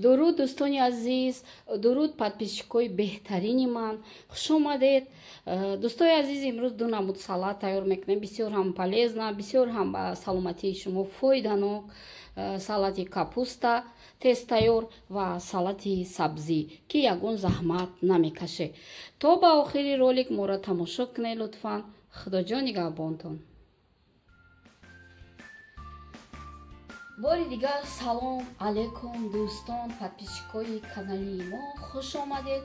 дуруд дӯстони азиз, дуруд подписчикои беҳтарини ман, хуш омадед. Дӯстони азиз, имрӯз ду намуд салат тайёр мекунем. Бисёр ҳам полезна, бисёр ҳам ба саломатии шумо фоиданок. Салати капуста тест тайёр ва салати сабзӣ ки ягон заҳмат намекаше. То ба охири ролик моро тамошо кунед лутфан. Худоҷон нигаҳбонтон. бори дигар салом алейкум дӯстон, подписчикои канали мо, хуш омадед.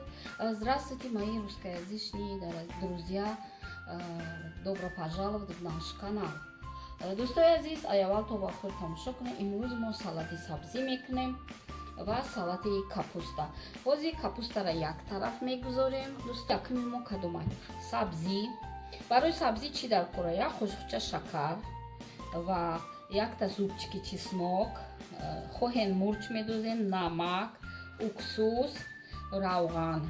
Здравствуйте, мои русскоязычные друзья. Добро пожаловать в наш канал. Дӯстони азиз, аввал то ба охир тамошо кунем. Имрӯз мо салати сабзӣ мекунем ва салати капуста. Бози капустаро як тараф мегузорем. Якми мо кадомай сабзӣ. Барои сабзӣ чӣ даркора? Як қошуқча шакар ва якта зубчики чеснок, хоҳен мурч медозем, намак, уксус, равған.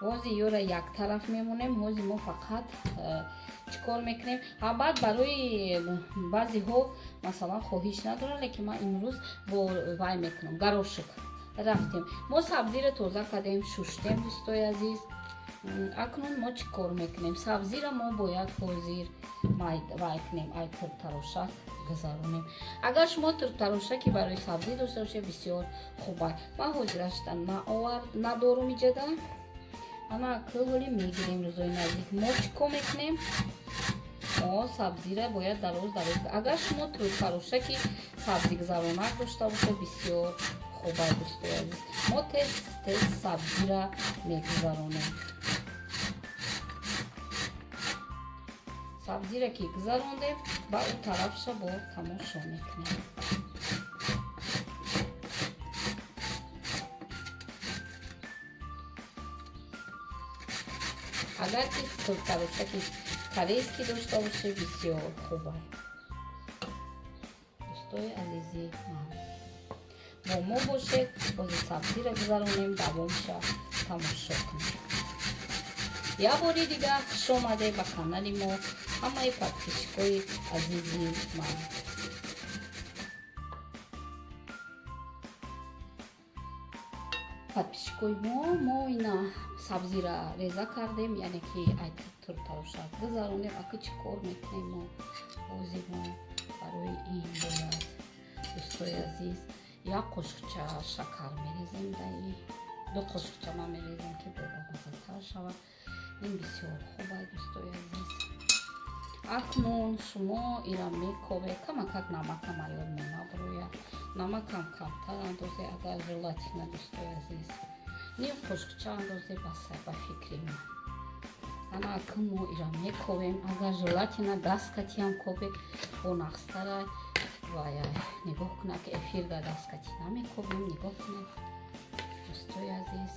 Ҳозир ёра як тараф мемонем. Ҳозир мо фақат чикор мекунем. Баъд барои баъзеҳо масалан хоҳиш надорам, лекин ман имрӯз бо вай мекунам. Горошек рафтем. Мо сабзиро тоза кардем, шуштем дӯстои азиз. Акнун мо чӣ кор мекунем? Сабзиро мо бояд ҳозир вай кунем, ай турктарошак гузаронем. Агар шумо турктарошаки барои сабзӣ дошта бошед, бисёр хуб аст. Ман ҳозирашта надорум иҷода. Ана кӯли мегирем рӯзои наздик. Мо чӣ кор мекунем? Мо сабзиро бояд дароз. Агар шумо турктарошаки сабзигузаронак дошта бошед, бисёр хуб аст дӯстои азиз. Мо тез сабзиро мегузаронем. Сабзиро ки гузарондем, ба он тарафша бо тамошо мекунем. Агар ки турктарошаки корейский дошта боше, бисёр хуб аст. Дӯстои азизи ман, бо мо бошед, бози сабзиро гузаронем, давомша тамошо кунем. Я бори дигар хуш омадед ба канали мо, ҳамаи подписчикои азизи ман. Подписчикои мо ина сабзиро реза кардем, яъне ки ай турктарошак гузаронем. Ака чӣ кор мекунем мо? Бози мо барои ин бояд дӯстои азиз як қошуқча шакар мерезем. Даи ду қошуқча ман мерезем ки боба маззатар шавад. Ин бисёр хуб аст дӯстои азиз. Акнун шумо ира мековед. Камакак намакам аёд менаброяд. Намакам камтар андозе. Агар желатина дӯстои азиз ним қошуқча андозе ба фикри ман. Ана акн мо ира мековем. Агар желатина дасткатиам ковед бо нақстара ваяй нигоҳ кунед ки эфирда дасткати намековем. Нигоҳ кунед дӯстои азиз.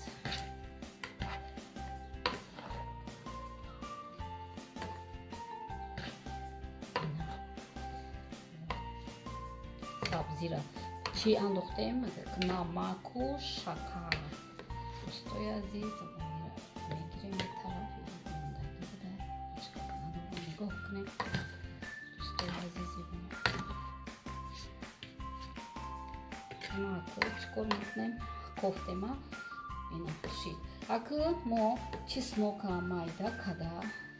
Сабзиро чӣ андохтем? Намаку шакар. Дӯстои азиз, мегирем ин тараф. Нигоҳ кунем дӯстои азизи мо. Чӣ кор мекунем? Кофтема ина шид. Ака мо чеснока майда када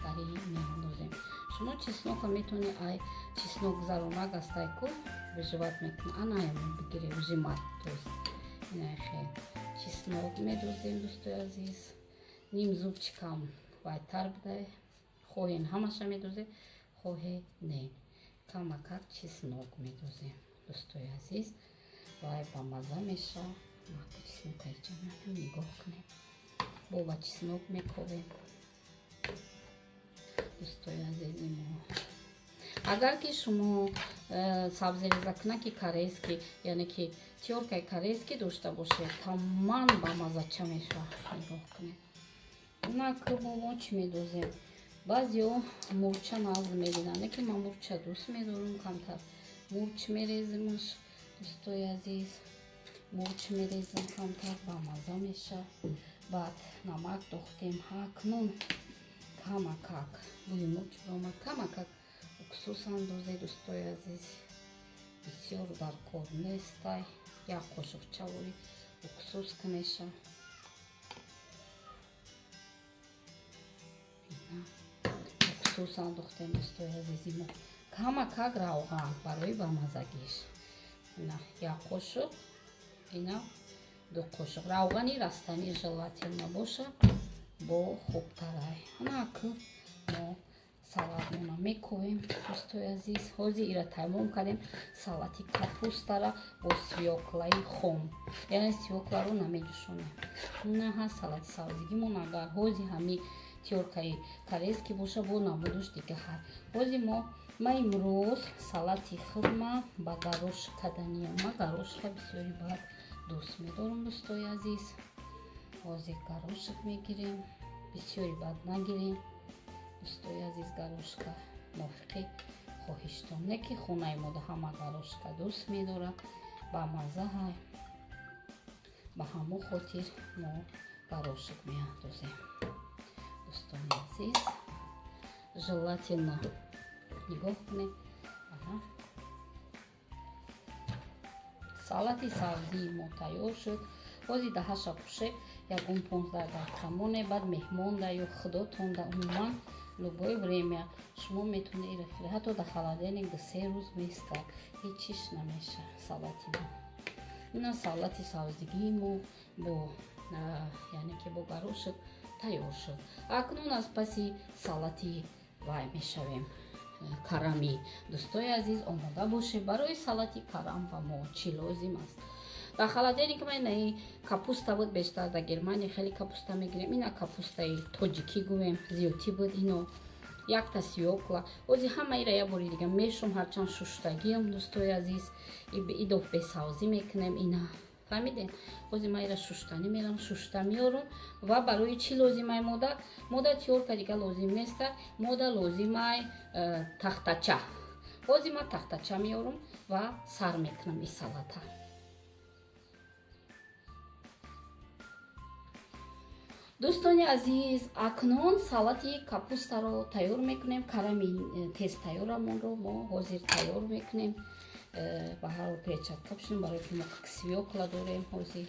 дар ин меандозем. Шумо чеснока метавонед ай чеснок гузаронак астай ку виживат мекунад. Анаям бигире вижимат. Тост ина хел чеснок медозем дӯстои азиз. Ним зубчикам вайтар бидай. хоҳен ҳамаша медозем, хоҳе не. Камакак чеснок медозем дӯстои азиз. Вай ба мазза меша. Мака чеснока иҷанам нигоҳ кунем. Бо ба чеснок мековем дӯстои азизи мо. Агар ки шумо сабзирезакунаки корейский, яъне ки тёркаи корейский дошта бошед, тамом ба маззача мешавад. Нигоҳ кунед. Нака мо чӣ медозем? баъзеҳо мурча назм мединанд, лекин ман мурча дӯст медорам. Камтар мурч мерезимаш дӯстои азиз. Мурч мерезим камтар, ба мазза меша. баъд намак дохтем. Акнун камакак бӯи мурч биромад. Камакак уксус андозе дӯстои азиз. бисёр дар кор нестай. Як қошуқчавори уксус кнеша. уксус андохтем дӯстои азизи мо. Камакак равған барои ба мазагиш. Ина як қошуқ, ина ду қошуқ. Равғани растани желатин набоша бо хубтарай. Ҳамаку мо салатмона мекувем дӯстои азиз. ҳозир ира тайёр кардем салати капустара бо свёклаи хом. Яъне свёкларо намеҷӯшонем. Ина ҳаст салати сабзигимон. Агар ҳозир ҳами тёркаи корейский боша бо намудуш дигаҳар. ҳозир ма имрӯз салати хурма ба горошек каданиям. Ма горошка бисёри бад дӯст медорам дӯстои азиз. ҳозир горошек мегирем. бисёри бад нагирем дӯстои азиз. горошка мувофиқи хоҳиштон. Не ки хонаи мода ҳама горошка дӯст медорад. ба маззаҳай ба ҳамон хотир мо горошек меандозем дӯстони азиз. желатинна нигоҳ кунед. салати сабзии мо тайёр шуд. ҳозир дар ҳашапуше ягон 15 дақиқа моне. баъд меҳмон да ё худотон да умуман любое время шумо метавонед рафиқи ҳатто дар холодильник 2-3 рӯз меистад. ҳеҷ чиш намеша салати мо. ина салати сабзигии мо бо яъне ки бо горошек тайёр шуд. акнун аз паси салати вай мешавем. карами дӯстои азиз омода бошед. барои салати карам ба мо чӣ лозим аст? дар холодильник менаи капуста буд. бештар дар германия хеле капуста мегирем. ина капустаи тоҷикӣ гӯем зиёдтӣ буд. ино якта свёкла. ҳозир ҳамаира як бори дига мешум. ҳарчанд шуштагиам дӯстои азиз. идов бесавзӣ мекунем. ина фаҳмидем. ҳозир ма ира шуштанӣ мерам. шушта меорум. ва барои чӣ лозимай мода тёрка дига лозим неста. мода лозимай тахтача. ҳозир ма тахтача меорум ва сар мекунам ин салата. дӯстони азиз, акнун салати капустаро тайёр мекунем. карами тез тайёрамонро мо ҳозир тайёр мекунем. ба ҳар ҳол перчатка пӯшем, барои ки мо свёкла дорем. ҳозир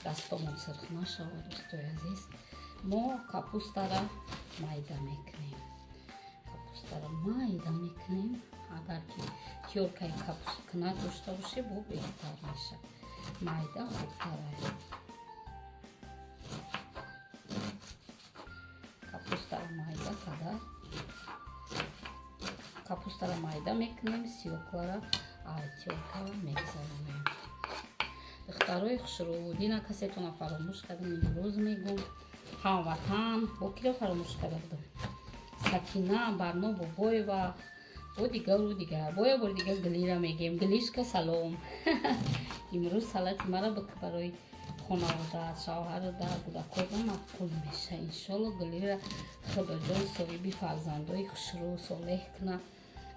дастомон сирх нашавад. дӯстои азиз, мо капустара майда мекунем. агар ки тёркаи капусткна дошта боше бо беҳтар мешавад. майда хубтара. капустара майда мекунем. свёклара тёрка мегзаронем. духтарои хушрӯд, ина касетона фаромӯш кардам. имрӯз мегӯм ҳамватан бо киро фаромӯш карда будам. сакина барно бобоева бо дигару дигар. бо як бори дигар гилира мегем. гилишка салом. имрӯз салати мара барои хонаводаат, шавҳарадат, кӯдакота мақбул меша. иншолло гилира худоҷон соҳиби фарзандои хушрӯ солеҳ куна.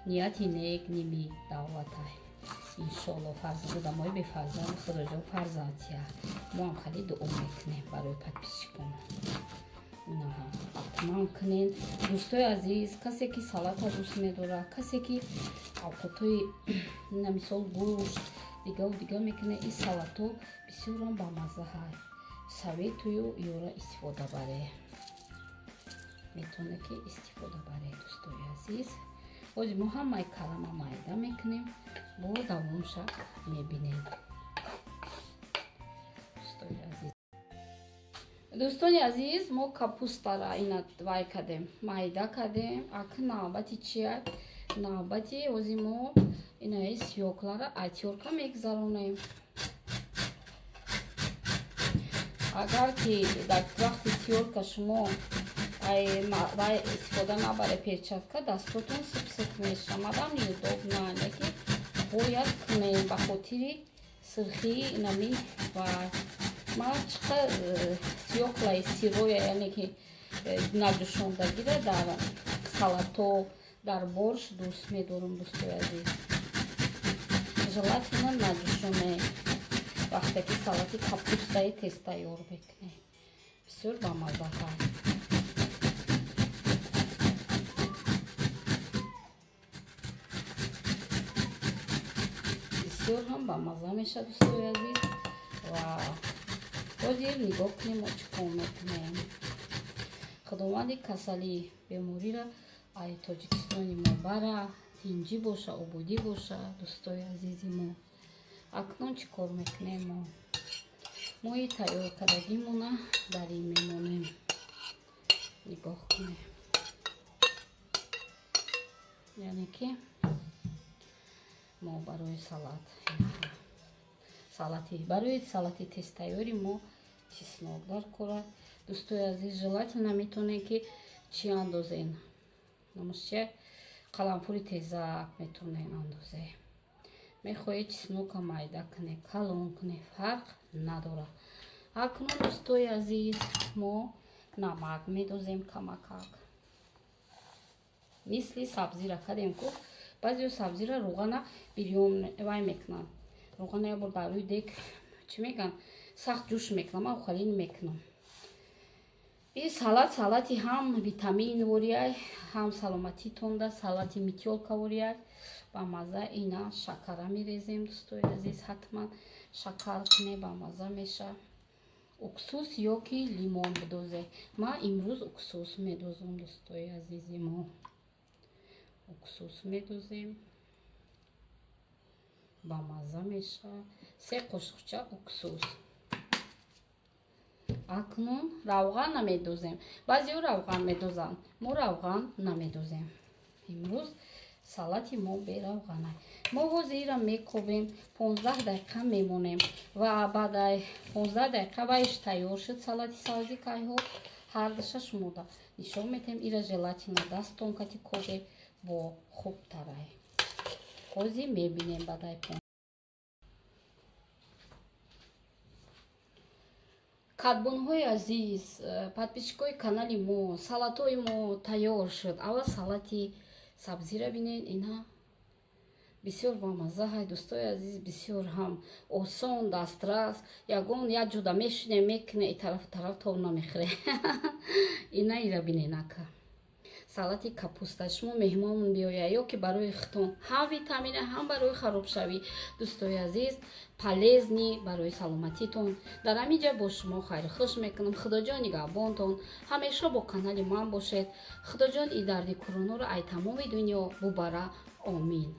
нияти нек ними давлатай. иншолло одамои бефарзанд худоҷон фарзандия. мо ҳам хеле дуо мекунем барои подписчикон. ҳатман кунен дӯстои азиз. касе ки салата дӯст медорад, касе ки авқотҳои мисол гӯшт дигаву дига мекунад, ин салато бисёрам бамаззаҳай. советую ёра истифода баре. метавонед ки истифода баре дӯстои азиз. ҳозир мо ҳамаи карама майда мекунем. бо давомша мебинем. дӯстони азиз, мо капустара ина вай кардем, майда кардем. акн навбати чия? навбати ҳозир мо инаи свёклара атёрка мегзаронем. агар ки дар вақти тёрка шумо вай истифода набаре перчатка, дастотон сипсиқ меша. мадам юдобна леки бояд кунем ба хотири сирхии инами вай. ман чиқар свёклаи сироя, яъне ки наҷӯшондагира дар салато, дар борщ дӯст медорам дӯстои азиз. желатина наҷӯшоне вақте ки салати капустаи тез тайёр мекунем. бисёр бамаззаҳа. бисёр ҳам бамазза мешавад дӯстои азиз. ва ҳозир нигоҳ кунем мо чӣ кор мекунем. худованди касали бемориро ай тоҷикистони мо бара, тинҷӣ боша, ободӣ боша. дӯстои азизи мо, акнун чӣ кор мекунем? мои тайёр кардагимона дар ин мемонем. нигоҳ кунем, яъне ки мо барои салати тестайёри мо чеснок даркорад. дӯстои азиз, желатина метавонем ки чӣ андозен, намусче қалампури тезак метавонем андозем. мехоҳед чеснока майда кунед, калон кунед, фарқ надорад. акнун дӯстои азиз, мо намак медозем камакак. мисли сабзира кардем ку баъзеҳо сабзира руғана бирён вай мекунанд. руғана ябор дар рӯи дег чӣ мегӯянд, сахт ҷӯш мекунам, ман охарин мекунам. ин салати ҳам витамин ворияй, ҳам саломатитонда, салати метёлка ворияй. ба мазза ина шакара мерезем. дӯстои азиз, ҳатман шакар кунем, ба мазза меша. уксус ё ки лимон бидозе. ман имрӯз уксус медозам. дӯстои азизи мо, уксус медозем, ба мазза меша. 3 қошиқча уксус. акнун равған намедозем. баъзеҳо равған медозанд, мо равған намедозем. имрӯз салати мо беравғана. мо ҳозира мекобем, 15 дақиқа мемонем ва баъд 15 дақиқа вайш тайёр шуд. салати сабзикайҳо ҳардаша шумо нишон метем. ира желатина дастон кати кобе бо хуб тарай. ҳозир мебинем баъдай кадбонҳои азиз, подписчикои канали мо, салатои мо тайёр шуд. аввал салати сабзира бинед, ина бисёр бамазза ҳай. дӯстои азиз, бисёр ҳам осон, дастрас. ягон як ҷода мешине мекуне, и тарафу тараф тоб намехӯре. ина ира биненака салати капуста. шумо меҳмон биёяд ё ки барои хитон, ҳам витамина, ҳам барои харобшавӣ. дӯстои азиз, полезни барои саломатитон. дар ҳамин ҷа бо шумо хайрухуш мекунам. худоҷон нигаҳбонтон. ҳамеша бо канали ман бошед. худоҷон ин дарди кӯронаро ай тамоми дунё бубара. омин.